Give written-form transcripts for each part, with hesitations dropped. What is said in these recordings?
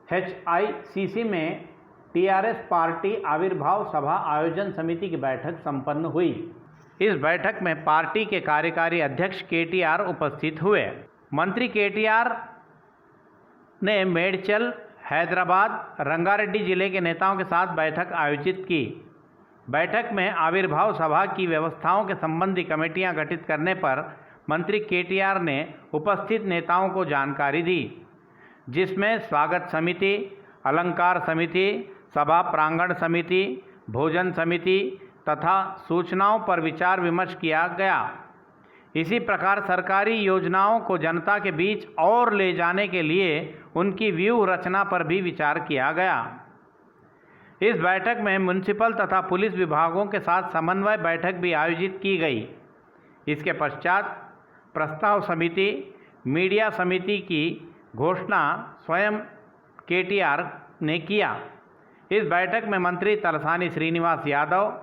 HICC में TRS party आविर्भाव सभा आयोजन समिति की बैठक संपन्न हुई। इस बैठक में पार्टी के कार्यकारी अध्यक्ष KTR उपस्थित हुए। मंत्री KTR ने मेडचल, हैदराबाद, रंगारेड्डी जिले के नेताओं के साथ बैठक आयोजित की। बैठक में आविर्भाव सभा की व्यवस्थाओं के संबंधी कमेटियां गठित करने पर मंत्री KTR ने उपस्थित नेताओं को जानकारी दी, जिसमें स्वागत समिति, अलंकार समिति, सभा प्रांगण समिति, भोजन समिति तथा सूचनाओं पर विचार विमर्श किया गया। इसी प्रकार सरकारी योजनाओं को जनता के बीच और ले जाने के लिए उनकी व्यूह रचना पर भी विचार किया गया। इस बैठक में म्युनिसिपल तथा पुलिस विभागों के साथ समन्वय बैठक भी आयोजित की गई। इसके पश्चात प्रस्ताव समिति, मीडिया समिति की घोषणा स्वयं KTR ने किया। इस बैठक में मंत्री तलसानी श्रीनिवास यादव,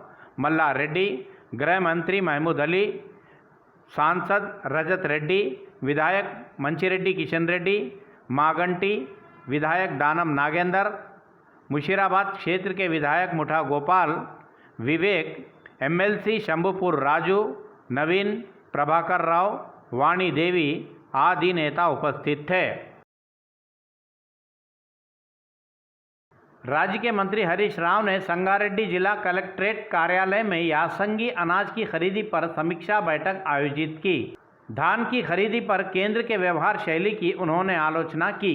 मल्ला रेड्डी, गृह मंत्री महमूद अली, सांसद रजत रेड्डी, विधायक मंचिरेड्डी किशन रेड्डी, मागंटी, विधायक दानम नागेंदर, मुशीराबाद क्षेत्र के विधायक मुठा गोपाल, विवेक, MLC शंभुपुर राजू, नवीन, प्रभाकर राव, वाणी देवी आदि नेता उपस्थित थे। राज्य के मंत्री हरीश राव ने संगारेड्डी जिला कलेक्ट्रेट कार्यालय में यासंगी अनाज की खरीदी पर समीक्षा बैठक आयोजित की। धान की खरीदी पर केंद्र के व्यवहार शैली की उन्होंने आलोचना की।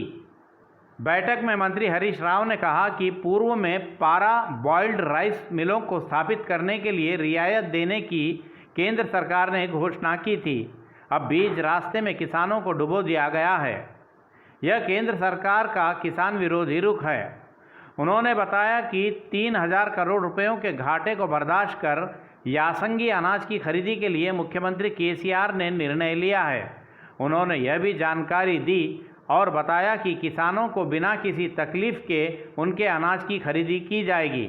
बैठक में मंत्री हरीश राव ने कहा कि पूर्व में पारा बॉइल्ड राइस मिलों को स्थापित करने के लिए रियायत देने की केंद्र सरकार ने घोषणा की थी। अब बीच रास्ते में किसानों को डुबो दिया गया है। यह केंद्र सरकार का किसान विरोधी रुख है। उन्होंने बताया कि 3000 करोड़ रुपयों के घाटे को बर्दाश्त कर यासंगी अनाज की खरीदी के लिए मुख्यमंत्री KCR ने निर्णय लिया है। उन्होंने यह भी जानकारी दी और बताया कि किसानों को बिना किसी तकलीफ के उनके अनाज की खरीदी की जाएगी।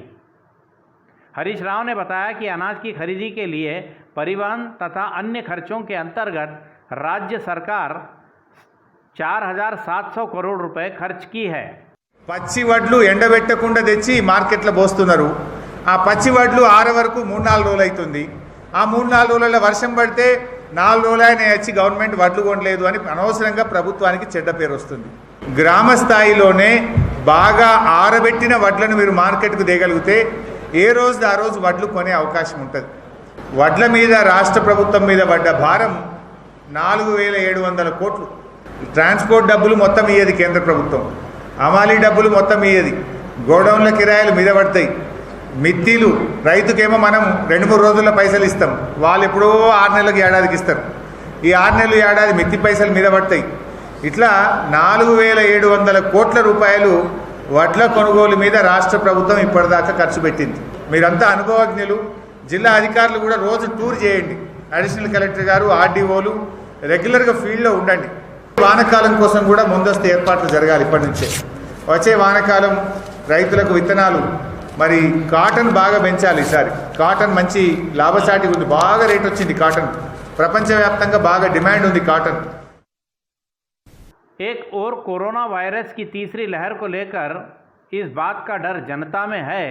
हरीश राव ने बताया कि अनाज की खरीदी के लिए परिवहन तथा अन्य खर्चों के अंतर्गत राज्य सरकार 4700 करोड़ रुपए खर्च की है। పచ్చి వడ్లు ఎండబెట్టకుండా తెచ్చి మార్కెట్లో పోస్తున్నారు। ఆ పచ్చి వడ్లు ఆర వరకు 3-4 రోజులు అవుతుంది। ఆ 3-4 రోజుల వర్షం పడితే 4 రోజులైనా వచ్చి గవర్నమెంట్ వడ్లు కొనలేదు అని అనవసరంగా ప్రభుత్వానికి చెడ్డ పేరు వస్తుంది। గ్రామ స్థాయిలోనే బాగా ఆరబెట్టిన వడ్లను మీరు మార్కెట్కు దేగలిగితే ఏ రోజు ఆ రోజు వడ్లు కొనే అవకాశం ఉంటుంది। వడ్ల మీద రాష్ట్ర ప్రభుత్వం మీద పడ్డ భారం 4700 కోట్లు। ట్రాన్స్పోర్ట్ డబ్బులు మొత్తం ఇయ్యేది కేంద్ర ప్రభుత్వం, అమాలీ డబ్బులు మొత్తం ఇయ్యేది, గోడౌన్ల కిరాయిలు మీద పడతాయి, మిత్తిలు రైతుకేమో మనం 2-3 రోజుల్లో పైసలు ఇస్తాం, వాళ్ళు ఎప్పుడో 6 నెలలకు ఏడాదికి ఇస్తారు। ఈ 6 నెలలు ఏడాది మిత్తి పైసలు మీద పడతాయి। ఇట్లా 4700 కోట్ల రూపాయలు వడ్ల కొనుగోలు మీద రాష్ట్ర ప్రభుత్వం ఇప్పటిదాకా ఖర్చు పెట్టింది। మీరంతా అనుభవజ్ఞులు, జిల్లా అధికారులు కూడా రోజు టూర్ చేయండి। అడిషనల్ కలెక్టర్ గారు, RDOలు రెగ్యులర్గా ఫీల్డ్లో ఉండండి। వానకాలం కోసం కూడా ముందస్తు ఏర్పాట్లు జరగాలి। ఇప్పటి నుంచే వచ్చే వానకాలం రైతులకు విత్తనాలు, మరి కాటన్ బాగా పెంచాలి। ఈసారి కాటన్ మంచి లాభసాటి ఉంది, బాగా రేట్ వచ్చింది కాటన్, ప్రపంచవ్యాప్తంగా బాగా డిమాండ్ ఉంది కాటన్। एक और कोरोना वायरस की तीसरी लहर को लेकर इस बात का डर जनता में है,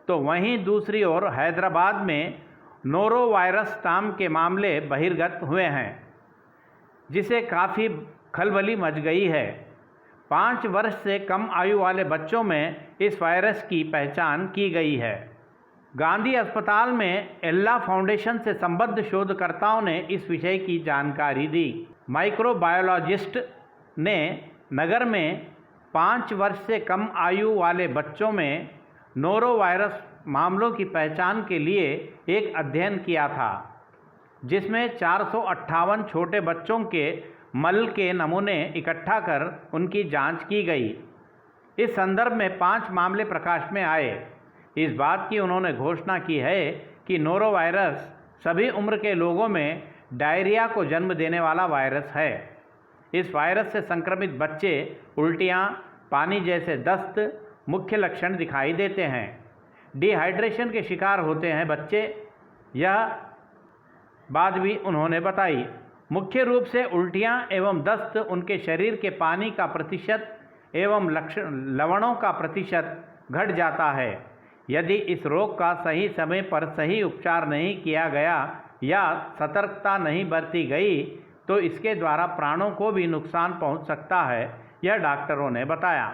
तो वहीं दूसरी ओर हैदराबाद में नोरो वायरस नाम के मामले बहिर्गत हुए हैं, जिसे काफ़ी खलबली मच गई है। 5 वर्ष से कम आयु वाले बच्चों में इस वायरस की पहचान की गई है। गांधी अस्पताल में एल्ला फाउंडेशन से संबद्ध शोधकर्ताओं ने इस विषय की जानकारी दी। माइक्रोबायोलॉजिस्ट ने नगर में 5 वर्ष से कम आयु वाले बच्चों में नोरो वायरस मामलों की पहचान के लिए एक अध्ययन किया था, जिसमें 458 छोटे बच्चों के मल के नमूने इकट्ठा कर उनकी जांच की गई। इस संदर्भ में 5 मामले प्रकाश में आए। इस बात की उन्होंने घोषणा की है कि नोरो वायरस सभी उम्र के लोगों में डायरिया को जन्म देने वाला वायरस है। इस वायरस से संक्रमित बच्चे उल्टियाँ, पानी जैसे दस्त मुख्य लक्षण दिखाई देते हैं। डिहाइड्रेशन के शिकार होते हैं बच्चे, यह बात भी उन्होंने बताई। मुख्य रूप से उल्टियाँ एवं दस्त उनके शरीर के पानी का प्रतिशत एवं लवणों का प्रतिशत घट जाता है। यदि इस रोग का सही समय पर सही उपचार नहीं किया गया या सतर्कता नहीं बरती गई तो इसके द्वारा प्राणों को भी नुकसान पहुंच सकता है, यह डॉक्टरों ने बताया।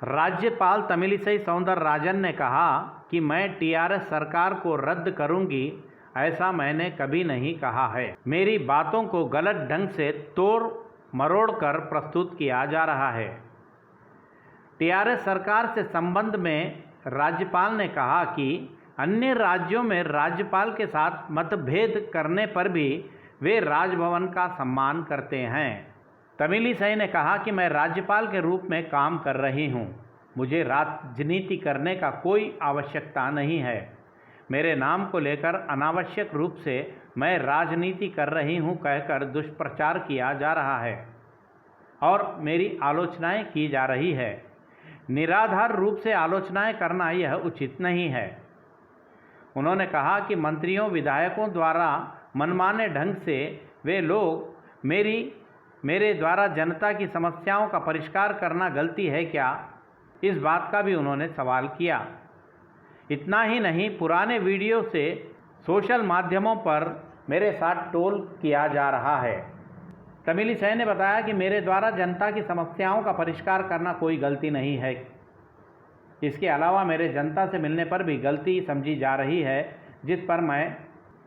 राज्यपाल तमिलिसई सौंदरराजन ने कहा कि मैं टीआरएस सरकार को रद्द करूंगी, ऐसा मैंने कभी नहीं कहा है। मेरी बातों को गलत ढंग से तोड़ मरोड़ कर प्रस्तुत किया जा रहा है। टीआरएस सरकार से संबंध में राज्यपाल ने कहा कि अन्य राज्यों में राज्यपाल के साथ मतभेद करने पर भी वे राजभवन का सम्मान करते हैं। तमिलिसई ने कहा कि मैं राज्यपाल के रूप में काम कर रही हूं, मुझे राजनीति करने का कोई आवश्यकता नहीं है। मेरे नाम को लेकर अनावश्यक रूप से मैं राजनीति कर रही हूं कहकर दुष्प्रचार किया जा रहा है और मेरी आलोचनाएं की जा रही है। निराधार रूप से आलोचनाएं करना यह उचित नहीं है। उन्होंने कहा कि मंत्रियों विधायकों द्वारा मनमाने ढंग से वे लोग मेरे द्वारा जनता की समस्याओं का परिष्कार करना गलती है क्या, इस बात का भी उन्होंने सवाल किया। इतना ही नहीं, पुराने वीडियो से सोशल माध्यमों पर मेरे साथ ट्रोल किया जा रहा है। तमिलिसई ने बताया कि मेरे द्वारा जनता की समस्याओं का परिष्कार करना कोई गलती नहीं है। इसके अलावा मेरे जनता से मिलने पर भी गलती समझी जा रही है, जिस पर मैं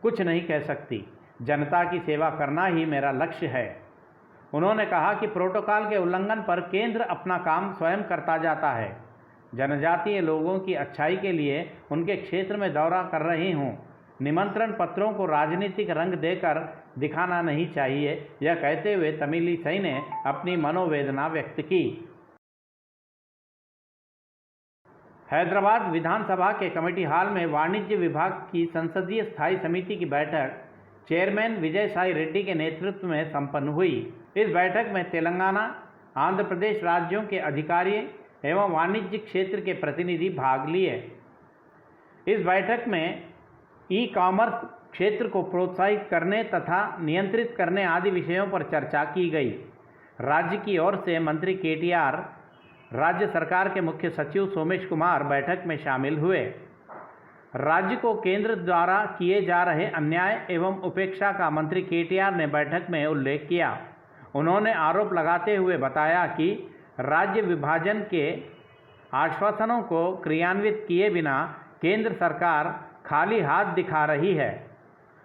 कुछ नहीं कह सकती। जनता की सेवा करना ही मेरा लक्ष्य है। उन्होंने कहा कि प्रोटोकॉल के उल्लंघन पर केंद्र अपना काम स्वयं करता जाता है। जनजातीय लोगों की अच्छाई के लिए उनके क्षेत्र में दौरा कर रही हूँ। निमंत्रण पत्रों को राजनीतिक रंग देकर दिखाना नहीं चाहिए, यह कहते हुए तमिलिसई ने अपनी मनोवेदना व्यक्त की। हैदराबाद विधानसभा के कमेटी हॉल में वाणिज्य विभाग की संसदीय स्थायी समिति की बैठक चेयरमैन विजय साई रेड्डी के नेतृत्व में संपन्न हुई। इस बैठक में तेलंगाना, आंध्र प्रदेश राज्यों के अधिकारी एवं वाणिज्य क्षेत्र के प्रतिनिधि भाग लिए। इस बैठक में ई कॉमर्स क्षेत्र को प्रोत्साहित करने तथा नियंत्रित करने आदि विषयों पर चर्चा की गई। राज्य की ओर से मंत्री केटीआर, राज्य सरकार के मुख्य सचिव सोमेश कुमार बैठक में शामिल हुए। राज्य को केंद्र द्वारा किए जा रहे अन्याय एवं उपेक्षा का मंत्री केटीआर ने बैठक में उल्लेख किया। उन्होंने आरोप लगाते हुए बताया कि राज्य विभाजन के आश्वासनों को क्रियान्वित किए बिना केंद्र सरकार खाली हाथ दिखा रही है।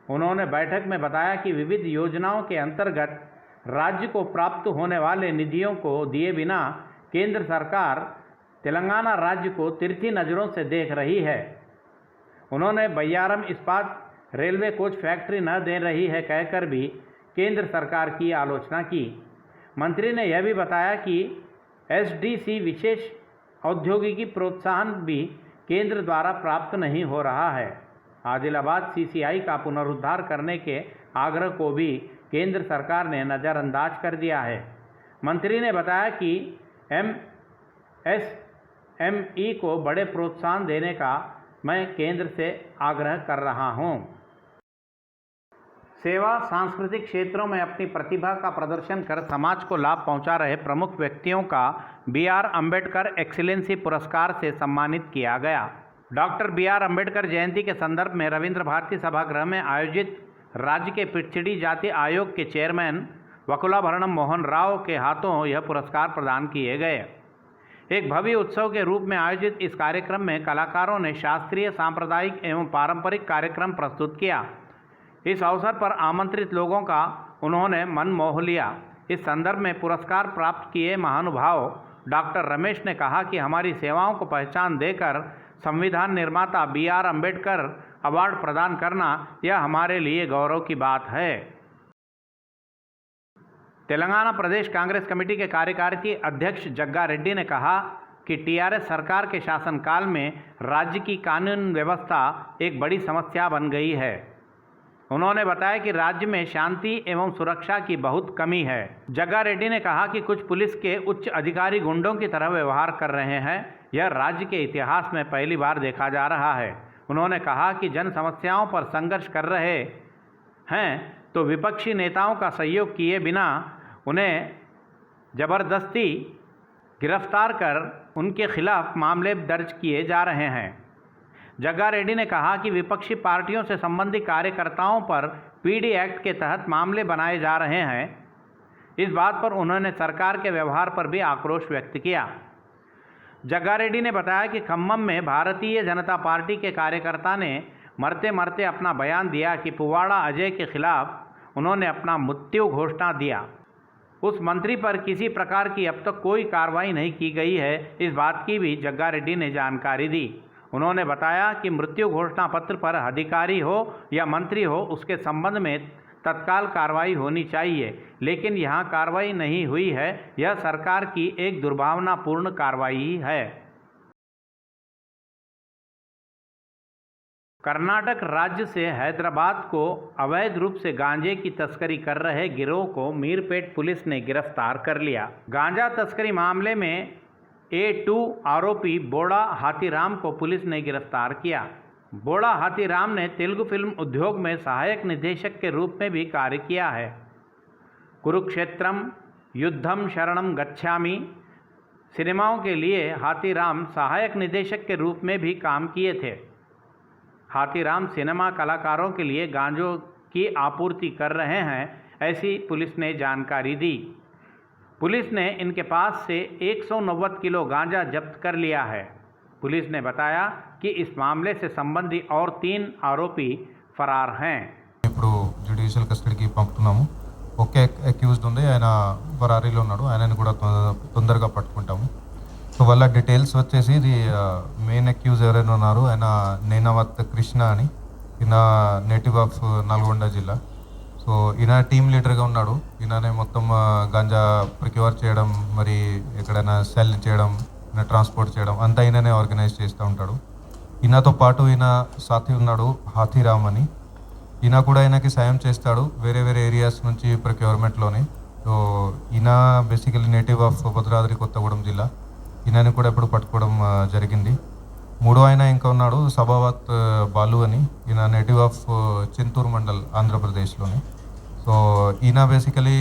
उन्होंने बैठक में बताया कि विविध योजनाओं के अंतर्गत राज्य को प्राप्त होने वाले निधियों को दिए बिना केंद्र सरकार तेलंगाना राज्य को तिरछी नज़रों से देख रही है। उन्होंने बయ్యారం इस्पात रेलवे कोच फैक्ट्री न दे रही है कहकर भी केंद्र सरकार की आलोचना की। मंत्री ने यह भी बताया कि एसडीसी विशेष औद्योगिकी प्रोत्साहन भी केंद्र द्वारा प्राप्त नहीं हो रहा है। आदिलाबाद सीसीआई का पुनरुद्धार करने के आग्रह को भी केंद्र सरकार ने नज़रअंदाज कर दिया है। मंत्री ने बताया कि एमएसएमई को बड़े प्रोत्साहन देने का मैं केंद्र से आग्रह कर रहा हूं। सेवा सांस्कृतिक क्षेत्रों में अपनी प्रतिभा का प्रदर्शन कर समाज को लाभ पहुंचा रहे प्रमुख व्यक्तियों का बी.आर. अम्बेडकर एक्सीलेंसी पुरस्कार से सम्मानित किया गया। Doctor B R. अम्बेडकर जयंती के संदर्भ में रविंद्र भारती सभागृह में आयोजित राज्य के पिछड़ी जाति आयोग के चेयरमैन वकुलाभरणम मोहन राव के हाथों यह पुरस्कार प्रदान किए गए। एक भव्य उत्सव के रूप में आयोजित इस कार्यक्रम में कलाकारों ने शास्त्रीय, सांप्रदायिक एवं पारंपरिक कार्यक्रम प्रस्तुत किया। इस अवसर पर आमंत्रित लोगों का उन्होंने मन मोह लिया। इस संदर्भ में पुरस्कार प्राप्त किए महानुभाव डॉक्टर रमेश ने कहा कि हमारी सेवाओं को पहचान देकर संविधान निर्माता बी.आर. अम्बेडकर अवार्ड प्रदान करना यह हमारे लिए गौरव की बात है। तेलंगाना प्रदेश कांग्रेस कमेटी के कार्यकारी अध्यक्ष जग्गा रेड्डी ने कहा कि टीआरएस सरकार के शासनकाल में राज्य की कानून व्यवस्था एक बड़ी समस्या बन गई है। उन्होंने बताया कि राज्य में शांति एवं सुरक्षा की बहुत कमी है। जग्गा रेड्डी ने कहा कि कुछ पुलिस के उच्च अधिकारी गुंडों की तरह व्यवहार कर रहे हैं। यह राज्य के इतिहास में पहली बार देखा जा रहा है। उन्होंने कहा कि जन समस्याओं पर संघर्ष कर रहे हैं तो विपक्षी नेताओं का सहयोग किए बिना उन्हें ज़बरदस्ती गिरफ्तार कर उनके खिलाफ मामले दर्ज किए जा रहे हैं। जग्गा रेड्डी ने कहा कि विपक्षी पार्टियों से संबंधित कार्यकर्ताओं पर पीडी एक्ट के तहत मामले बनाए जा रहे हैं। इस बात पर उन्होंने सरकार के व्यवहार पर भी आक्रोश व्यक्त किया। जग्गा रेड्डी ने बताया कि खम्मम में भारतीय जनता पार्टी के कार्यकर्ता ने मरते मरते अपना बयान दिया कि पुवाड़ा अजय के खिलाफ उन्होंने अपना मृत्यु घोषणा दिया। उस मंत्री पर किसी प्रकार की अब तक कोई कार्रवाई नहीं की गई है, इस बात की भी जग्गा रेड्डी ने जानकारी दी। उन्होंने बताया कि मृत्यु घोषणा पत्र पर अधिकारी हो या मंत्री हो, उसके संबंध में तत्काल कार्रवाई होनी चाहिए, लेकिन यहाँ कार्रवाई नहीं हुई है। यह सरकार की एक दुर्भावनापूर्ण कार्रवाई है। कर्नाटक राज्य से हैदराबाद को अवैध रूप से गांजे की तस्करी कर रहे गिरोह को मीरपेट पुलिस ने गिरफ्तार कर लिया। गांजा तस्करी मामले में A2 आरोपी बोड़ा हाथीराम को पुलिस ने गिरफ्तार किया। बोड़ा हाथीराम ने तेलुगु फिल्म उद्योग में सहायक निदेशक के रूप में भी कार्य किया है। कुरुक्षेत्रम, युद्धम शरणम गच्छामि सिनेमाओं के लिए हाथीराम सहायक निदेशक के रूप में भी काम किए थे। हाथीराम सिनेमा कलाकारों के लिए गांजों की आपूर्ति कर रहे हैं, ऐसी पुलिस ने जानकारी दी। पुलिस ने इनके पास से 190 किलो गांजा जब्त कर लिया है। पुलिस ने बताया कि इस मामले से संबंधित और 3 आरोपी फरार हैं। ఇప్పుడు జ్యుడిషియల్ కస్టడీకి పంపుతున్నాము। ఒకే అక్యూజ్డ్ ఉంది, ఆయన ఫరారీలో ఉన్నాడు, ఆయనని కూడా తొందరగా పట్టుకుంటాము। సో వాళ్ళ డీటెయిల్స్ వచ్చేసి ఇది మెయిన్ అక్యూజ్ ఎవరైనా ఉన్నారు, ఆయన నేనావత్ కృష్ణ అని, ఈయన నేటివ్ ఆఫ్ నల్గొండ జిల్లా। సో ఈయన టీమ్ లీడర్గా ఉన్నాడు। ఈయననే మొత్తం గాంజా ప్రొక్యూర్ చేయడం, మరి ఎక్కడైనా సెల్ చేయడం, ట్రాన్స్పోర్ట్ చేయడం అంతా ఈయననే ఆర్గనైజ్ చేస్తూ ఉంటాడు। ఈయనతో పాటు ఈయన సాథి ఉన్నాడు హాథీరామ్ అని, ఈయన కూడా ఆయనకి సాయం చేస్తాడు వేరే వేరే ఏరియాస్ నుంచి ప్రొక్యూర్మెంట్లోనే। సో ఈయన basically native of Bhadradri Kothagudem జిల్లా, ఈయనని కూడా ఇప్పుడు పట్టుకోవడం జరిగింది। మూడో ఆయన ఇంకా ఉన్నాడు సబావత్ బాలు అని, ఈయన నేటివ్ ఆఫ్ చింతూరు మండల్ ఆంధ్రప్రదేశ్లోని। సో ఈయన బేసికలీ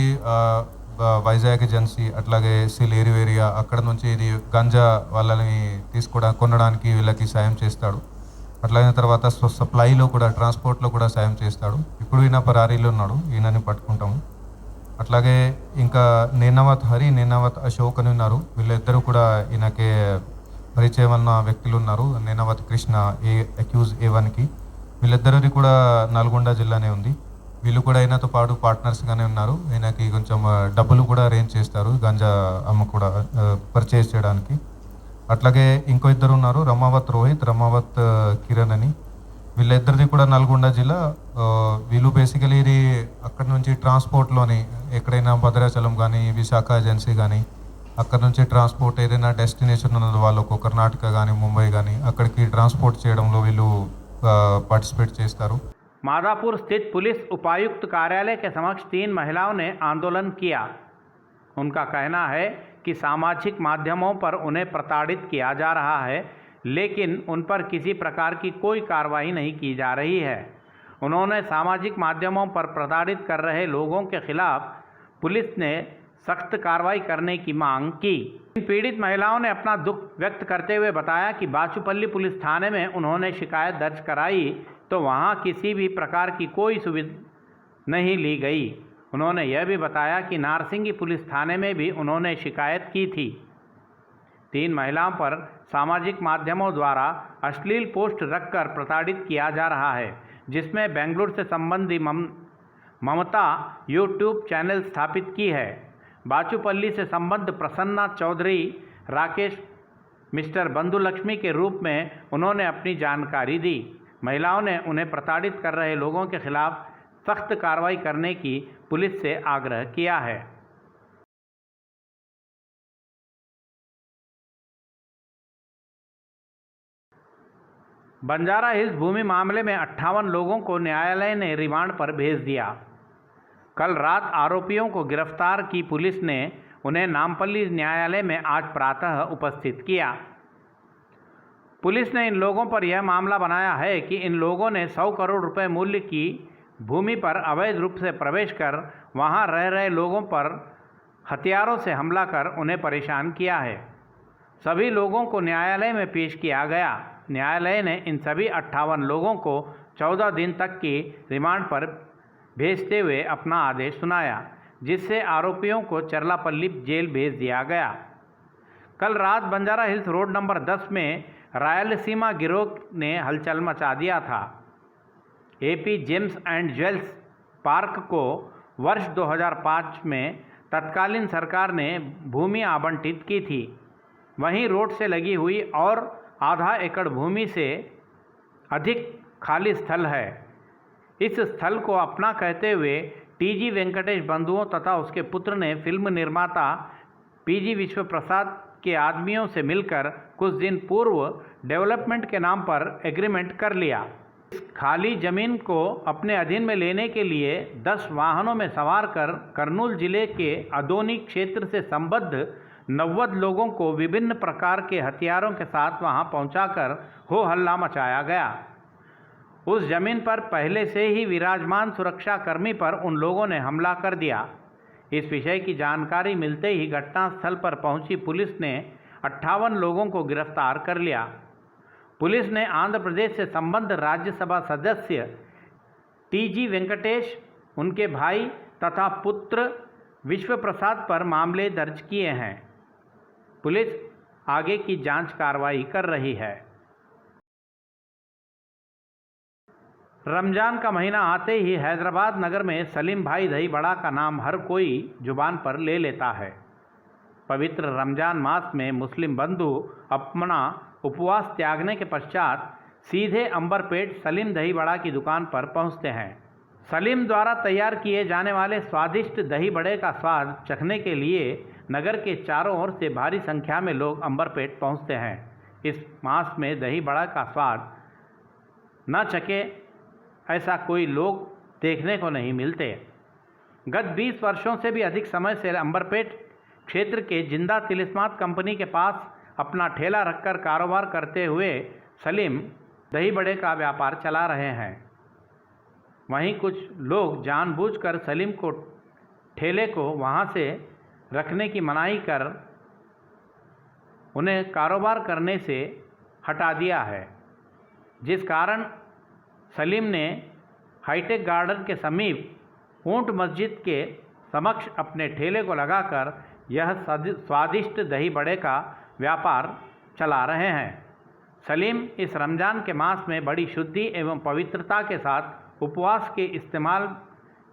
వైజాగ్ ఏజెన్సీ అట్లాగే సిలేరు ఏరియా అక్కడ నుంచి ఇది గంజా వాళ్ళని కొనడానికి వీళ్ళకి సాయం చేస్తాడు। అట్లాగే తర్వాత సప్లైలో కూడా, ట్రాన్స్పోర్ట్లో కూడా సాయం చేస్తాడు। ఇప్పుడు ఈయన పరారీలో ఉన్నాడు, ఈయనని పట్టుకుంటాము। అట్లాగే ఇంకా నేనావత్ హరి, నేనావత్ అశోక్ అని ఉన్నారు, వీళ్ళిద్దరూ కూడా ఈయనకి పరిచయం ఉన్న వ్యక్తులు ఉన్నారు। నేనావత్ కృష్ణ అక్యూజ్ A1కి, వీళ్ళిద్దరిది కూడా నల్గొండ జిల్లానే ఉంది। వీళ్ళు కూడా ఈయనతో పాటు పార్ట్నర్స్గానే ఉన్నారు। ఈయనకి కొంచెం డబ్బులు కూడా అరేంజ్ చేస్తారు గంజా కూడా పర్చేజ్ చేయడానికి। అట్లాగే ఇంకో ఇద్దరు ఉన్నారు, రమావత్ రోహిత్, రమావత్ కిరణ్ అని, వీళ్ళిద్దరిది కూడా నల్గొండ జిల్లా। వీళ్ళు బేసికలీ ఇది అక్కడ నుంచి ట్రాన్స్పోర్ట్లోని ఎక్కడైనా భద్రాచలం కానీ, విశాఖ ఏజెన్సీ కానీ, అక్కడ నుంచి ట్రాన్స్పోర్ట్ ఏదైనా డెస్టినేషన్ ఉన్నది వాళ్ళకు కర్ణాటక కానీ, ముంబై కానీ, అక్కడికి ట్రాన్స్పోర్ట్ చేయడంలో వీళ్ళు పార్టిసిపేట్ చేస్తారు। मादापुर स्थित पुलिस उपायुक्त कार्यालय के समक्ष 3 महिलाओं ने आंदोलन किया। उनका कहना है कि सामाजिक माध्यमों पर उन्हें प्रताड़ित किया जा रहा है, लेकिन उन पर किसी प्रकार की कोई कार्रवाई नहीं की जा रही है। उन्होंने सामाजिक माध्यमों पर प्रताड़ित कर रहे लोगों के खिलाफ पुलिस ने सख्त कार्रवाई करने की मांग की। इन पीड़ित महिलाओं ने अपना दुख व्यक्त करते हुए बताया कि बाचूपल्ली पुलिस थाने में उन्होंने शिकायत दर्ज कराई तो वहां किसी भी प्रकार की कोई सुविधा नहीं ली गई। उन्होंने यह भी बताया कि नारसिंगी पुलिस थाने में भी उन्होंने शिकायत की थी। 3 महिलाओं पर सामाजिक माध्यमों द्वारा अश्लील पोस्ट रखकर प्रताड़ित किया जा रहा है, जिसमें बेंगलुरु से संबंधी ममता यूट्यूब चैनल स्थापित की है। बाचूपल्ली से संबद्ध प्रसन्ना चौधरी राकेश मिस्टर बंधुलक्ष्मी के रूप में उन्होंने अपनी जानकारी दी। महिलाओं ने उन्हें प्रताड़ित कर रहे लोगों के खिलाफ सख्त कार्रवाई करने की पुलिस से आग्रह किया है। बंजारा हिल्स भूमि मामले में 58 लोगों को न्यायालय ने रिमांड पर भेज दिया। कल रात आरोपियों को गिरफ्तार की पुलिस ने उन्हें नामपल्ली न्यायालय में आज प्रातः उपस्थित किया। पुलिस ने इन लोगों पर यह मामला बनाया है कि इन लोगों ने 100 करोड़ रुपए मूल्य की भूमि पर अवैध रूप से प्रवेश कर वहां रह रहे लोगों पर हथियारों से हमला कर उन्हें परेशान किया है। सभी लोगों को न्यायालय में पेश किया गया। न्यायालय ने इन सभी 58 लोगों को 14 दिन तक की रिमांड पर भेजते हुए अपना आदेश सुनाया, जिससे आरोपियों को चरलापल्ली जेल भेज दिया गया। कल रात बंजारा हिल्स रोड नंबर 10 में रायलसीमा गिरोह ने हलचल मचा दिया था। AP James and jewels park को वर्ष 2005 में तत्कालीन सरकार ने भूमि आवंटित की थी। वहीं रोड से लगी हुई और आधा एकड़ भूमि से अधिक खाली स्थल है। इस स्थल को अपना कहते हुए टीजी वेंकटेश बंधुओं तथा उसके पुत्र ने फिल्म निर्माता पीजी विश्व प्रसाद के आदमियों से मिलकर कुछ दिन पूर्व डेवलपमेंट के नाम पर एग्रीमेंट कर लिया। इस खाली जमीन को अपने अधीन में लेने के लिए 10 वाहनों में सवार कर कर्नूल जिले के अदोनी क्षेत्र से संबद्ध 90 लोगों को विभिन्न प्रकार के हथियारों के साथ वहां पहुंचाकर हो हल्ला मचाया गया। उस जमीन पर पहले से ही विराजमान सुरक्षाकर्मी पर उन लोगों ने हमला कर दिया। इस विषय की जानकारी मिलते ही घटनास्थल पर पहुंची पुलिस ने 58 लोगों को गिरफ्तार कर लिया। पुलिस ने आंध्र प्रदेश से संबद्ध राज्यसभा सदस्य टीजी वेंकटेश, उनके भाई तथा पुत्र विश्व प्रसाद पर मामले दर्ज किए हैं। पुलिस आगे की जांच कार्रवाई कर रही है। रमजान का महीना आते ही हैदराबाद नगर में सलीम भाई दही बड़ा का नाम हर कोई जुबान पर ले लेता है। पवित्र रमजान मास में मुस्लिम बंधु अपना उपवास त्यागने के पश्चात सीधे अंबरपेट सलीम दही बड़ा की दुकान पर पहुंचते हैं। सलीम द्वारा तैयार किए जाने वाले स्वादिष्ट दही बड़े का स्वाद चखने के लिए नगर के चारों ओर से भारी संख्या में लोग अंबरपेट पहुंचते हैं। इस मास में दही बड़ा का स्वाद न चखे ऐसा कोई लोग देखने को नहीं मिलते। गत 20 वर्षों से भी अधिक समय से अंबरपेट क्षेत्र के जिंदा तिलिस्मात कंपनी के पास अपना ठेला रखकर कारोबार करते हुए सलीम दही बड़े का व्यापार चला रहे हैं। वहीं कुछ लोग जानबूझकर सलीम को ठेले को वहां से रखने की मनाही कर उन्हें कारोबार करने से हटा दिया है, जिस कारण सलीम ने हाईटेक गार्डन के समीप ऊंट मस्जिद के समक्ष अपने ठेले को लगाकर यह स्वादिष्ट दही बड़े का व्यापार चला रहे हैं। सलीम इस रमज़ान के मास में बड़ी शुद्धि एवं पवित्रता के साथ उपवास के इस्तेमाल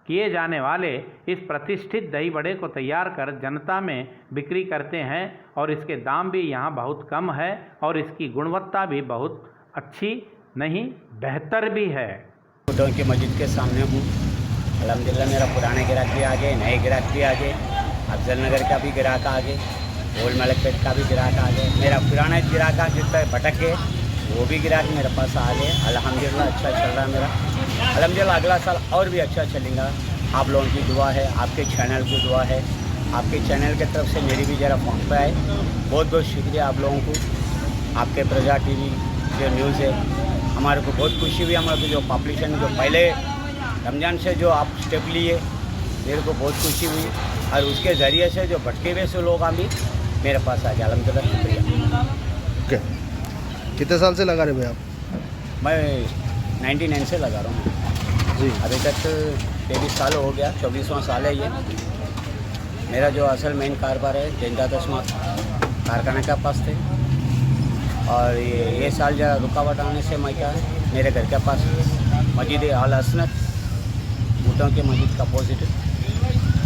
किए जाने वाले इस प्रतिष्ठित दही बड़े को तैयार कर जनता में बिक्री करते हैं और इसके दाम भी यहाँ बहुत कम है और इसकी गुणवत्ता भी बहुत अच्छी नहीं बेहतर भी है। उधों की मस्जिद के सामने हूँ। अल्हम्दुलिल्लाह मेरा पुराने ग्राहक भी आ गए, नए ग्राहक भी आ गए, अफजल नगर का भी ग्राहक आ गए, ओल्ड मलकपेट का भी ग्राहक आ गए। मेरा पुराना ग्राहक जितना भटक गए वो भी ग्राहक मेरे पास आ गए। अल्हम्दुलिल्लाह अच्छा चल रहा है मेरा। अल्हम्दुलिल्लाह अगला साल और भी अच्छा चलेगा। आप लोगों की दुआ है, आपके चैनल की दुआ है, आपके चैनल की तरफ से मेरी भी ज़रा फोन पे है। बहुत बहुत शुक्रिया आप लोगों को। आपके प्रजा टीवी जो न्यूज़ है हमारे को बहुत खुशी हुई। हमारे को जो पॉपुलेशन जो पहले रमज़ान से जो आप स्टेप लिए मेरे को बहुत खुशी हुई और उसके ज़रिए से जो भटके हुए से लोग अभी मेरे पास आ गए। अल्हम्दुलिल्लाह शुक्रिया। ओके, कितने साल से लगा रहे भाई आप? मैं 99 से लगा रहा हूँ जी। अभी तक 23 साल हो गया, 24वां साल है ये। मेरा जो असल मेन कारोबार है जिंदा तस्मात कारखाने के पास थे और ये साल ज़रा रुकावट आने से मैं क्या मेरे घर के पास मस्जिद अल हसनत ऊँटों के मस्जिद का अपोजिट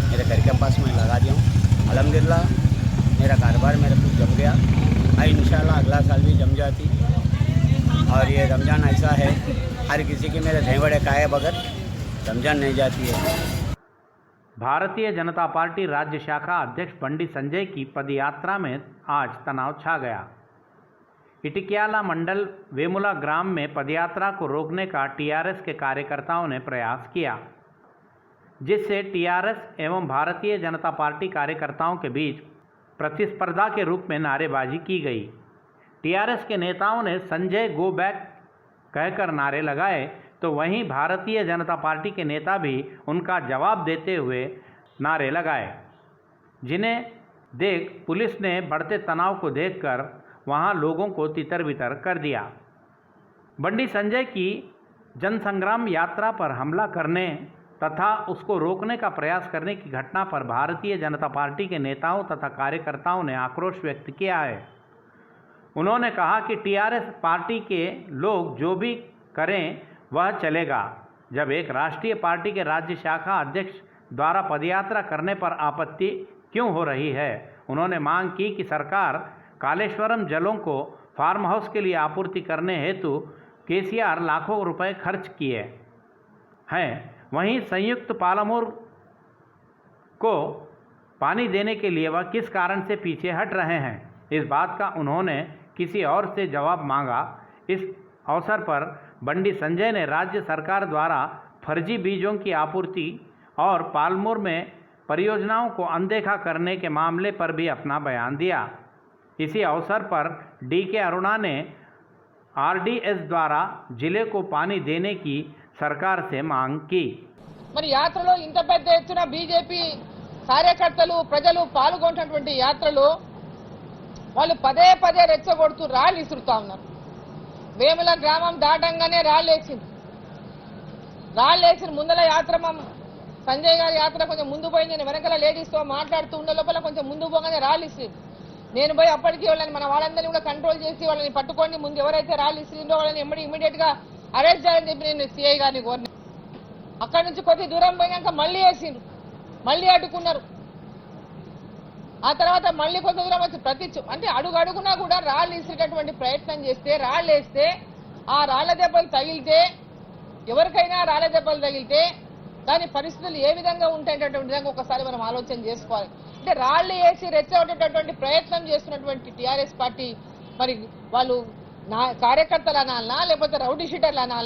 मेरे घर के पास मैं लगा दिया हूँ। अल्हम्दुलिल्लाह मेरा कारोबार मेरे को जम गया और इंशाल्लाह अगला साल भी जम जाती। और ये रमज़ान ऐसा है हर किसी की मेरे दही बड़े खाए बगैर रमज़ान नहीं जाती है। भारतीय जनता पार्टी राज्य शाखा अध्यक्ष बंडी संजय की पदयात्रा में आज तनाव छा गया। इटिक्याला मंडल वेमुला ग्राम में पदयात्रा को रोकने का टीआरएस के कार्यकर्ताओं ने प्रयास किया, जिससे टीआरएस एवं भारतीय जनता पार्टी कार्यकर्ताओं के बीच प्रतिस्पर्धा के रूप में नारेबाजी की गई। टीआरएस के नेताओं ने संजय गो बैक कहकर नारे लगाए, तो वहीं भारतीय जनता पार्टी के नेता भी उनका जवाब देते हुए नारे लगाए, जिन्हें देख पुलिस ने बढ़ते तनाव को देखकर वहां लोगों को तितर-बितर कर दिया। बंडी संजय की जनसंग्राम यात्रा पर हमला करने तथा उसको रोकने का प्रयास करने की घटना पर भारतीय जनता पार्टी के नेताओं तथा कार्यकर्ताओं ने आक्रोश व्यक्त किया है। उन्होंने कहा कि टीआरएस पार्टी के लोग जो भी करें वह चलेगा। जब एक राष्ट्रीय पार्टी के राज्य शाखा अध्यक्ष द्वारा पदयात्रा करने पर आपत्ति क्यों हो रही है। उन्होंने मांग की कि सरकार कालेश्वरम जलों को फार्म हाउस के लिए आपूर्ति करने हेतु केसीआर लाखों रुपए खर्च किए हैं, वहीं संयुक्त पालमोर को पानी देने के लिए वह किस कारण से पीछे हट रहे हैं। इस बात का उन्होंने किसी और से जवाब मांगा। इस अवसर पर बंडी संजय ने राज्य सरकार द्वारा फर्जी बीजों की आपूर्ति और पालमोर में परियोजनाओं को अनदेखा करने के मामले पर भी अपना बयान दिया। इसी अवसर पर डीके अरुणा ने आरडीएस द्वारा जिले को पानी देने की सरकार से मांग की। మరి యాత్రలో ఇంత పెద్ద ఎత్తున బీజేపీ కార్యకర్తలు ప్రజలు పాల్గొంటున్నటువంటి యాత్రలో వాళ్ళు పదే పదే రెచ్చగొడుతూ రాళ్ళు ఇసురుతా ఉన్నారు. వేముల గ్రామం దాటంగానే రాళ్ళేసింది ముందల యాత్ర సంజయ్ గారి యాత్ర కొంచెం ముందు పోయి నేను వెనకాల లేడీస్తో మాట్లాడుతూ ఉండే లోపల కొంచెం ముందు పోగానే రాళ్ళు ఇస్తుంది. నేను పోయి అప్పటికి వాళ్ళని మన వాళ్ళందరినీ కూడా కంట్రోల్ చేసి వాళ్ళని పట్టుకొని ముందు ఎవరైతే రాళ్ళు ఇస్తుందో వాళ్ళని ఇమ్మీడియట్ గా అరెస్ట్ చేయాలని చెప్పి నేను సిఐ గారిని కోరిన. అక్కడి నుంచి కొద్ది దూరం పోయాక మళ్ళీ వేసిండ్రు, మళ్ళీ అడ్డుకున్నారు. ఆ తర్వాత మళ్ళీ కొంత దూరం వచ్చి అంటే అడుగు అడుగునా కూడా రాళ్ళు ఇసేటటువంటి ప్రయత్నం చేస్తే రాళ్ళు వేస్తే ఆ రాళ్ల దెబ్బలు తగిలితే ఎవరికైనా రాళ్ల దెబ్బలు తగిలితే దాని పరిస్థితులు ఏ విధంగా ఉంటాయనేటువంటి విధంగా ఒకసారి మనం ఆలోచన చేసుకోవాలి. అంటే రాళ్లు వేసి రెచ్చగొట్టేటటువంటి ప్రయత్నం చేస్తున్నటువంటి టీఆర్ఎస్ పార్టీ మరి వాళ్ళు కార్యకర్తలు అనాలనా లేకపోతే రౌడీ షీటర్లు అనాలనా?